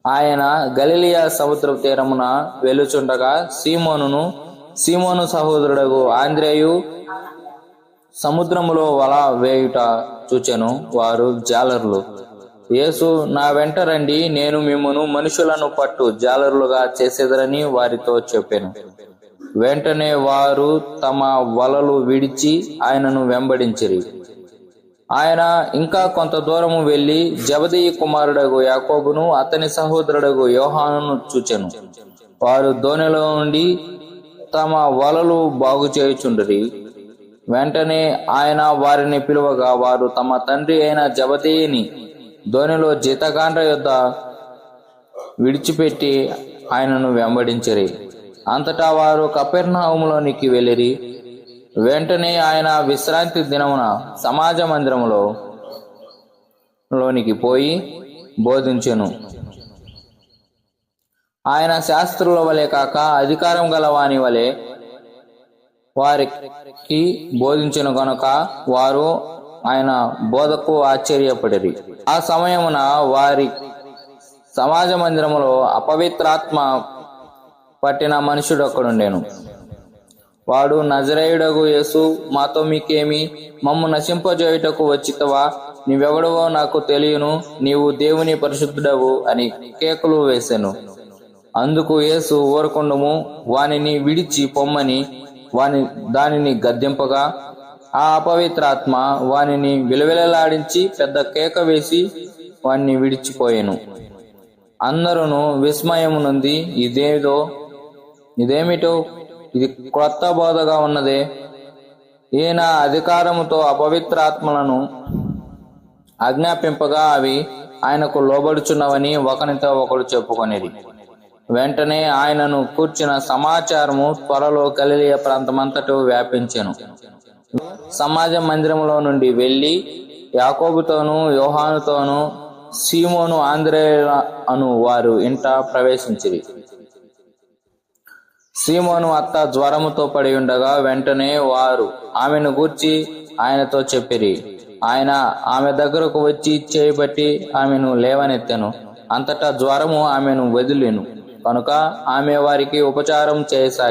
ఆయన గలిలయ సముద్ర తీరమున వెలుచుండగా సీమోను సహోదరుడగు ఆంద్రేయు సముద్రములో వల వేయుట చూచెను. వారు జాలరులు. యేసు, నా వెంట రండి, నేను మిమ్మును మనుషులను పట్టు జాలరులుగా చేసేదరని వారితో చెప్పెను. వెంటనే వారు తమ వలలు విడిచి ఆయనను వెంబడించిరి. ఆయన ఇంకా కొంత దూరము వెళ్లి జెబెదయి కుమారుడగు యాకోబును అతని సహోదరుడగు యోహానును చూచెను. వారు దోణిలో నుండి తమ వలలు బాగు చేయుచుండిరి. వెంటనే ఆయన వారిని పిలువగా వారు తమ తండ్రి అయిన జెబెదయిని దోణిలో జీతగాండ్ర యొద్ద విడిచిపెట్టి ఆయనను వెంబడించిరి. అంతటా వారు కపెర్నహూములోనికి వెళ్ళిరి. వెంటనే ఆయన విశ్రాంతి దినమున సమాజ మందిరములోనికి పోయి బోధించెను. ఆయన శాస్త్రుల వలె కాక అధికారం గల వాని వలె వారికి బోధించెను గనుక వారు ఆయన బోధకు ఆశ్చర్యపడిరి. ఆ సమయమున వారి సమాజ మందిరములో అపవిత్రాత్మ పట్టిన మనుషుడొక్కడుండెను. వాడు, నజరేయుడగు యేసు, మాతో మీకేమి? మమ్ము నశింపజేయుటకు వచ్చితవా? నీవెవడవో నాకు తెలియను, నీవు దేవుని పరిశుద్ధుడవు అని కేకలు వేసెను. అందుకు యేసు, ఊరకుండుము, వానిని విడిచి పొమ్మని దానిని గద్దింపగా ఆ అపవిత్రాత్మ వానిని విలవిలలాడించి పెద్ద కేక వేసి వాణ్ణి విడిచిపోయెను. అందరూ విస్మయము నొంది, ఇదేమిటో, ఇది క్రొత్త బోధగా ఉన్నదే, ఈయన అధికారముతో అపవిత్రాత్మలను ఆజ్ఞాపింపగా అవి ఆయనకు లోబడుచున్నవని ఒకనితో ఒకడు చెప్పుకొనిరి. వెంటనే ఆయనను కూర్చిన సమాచారము త్వరలో గలిలయ ప్రాంతమంతటా వ్యాపించెను. సమాజ మందిరములో నుండి వెళ్లి యాకోబుతోనూ యోహానుతోనూ సీమోను ఆంద్రేయ అను వారు ఇంట ప్రవేశించిరి. సీమోను అత్త జ్వరముతో పడి ఉండగా వెంటనే వారు ఆమెను గూర్చి ఆయనతో చెప్పిరి. ఆయన ఆమె దగ్గరకు వచ్చి చేయబట్టి ఆమెను లేవనెత్తెను. అంతటా జ్వరము ఆమెను వదిలెను కనుక ఆమె వారికి ఉపచారం చేయసాగి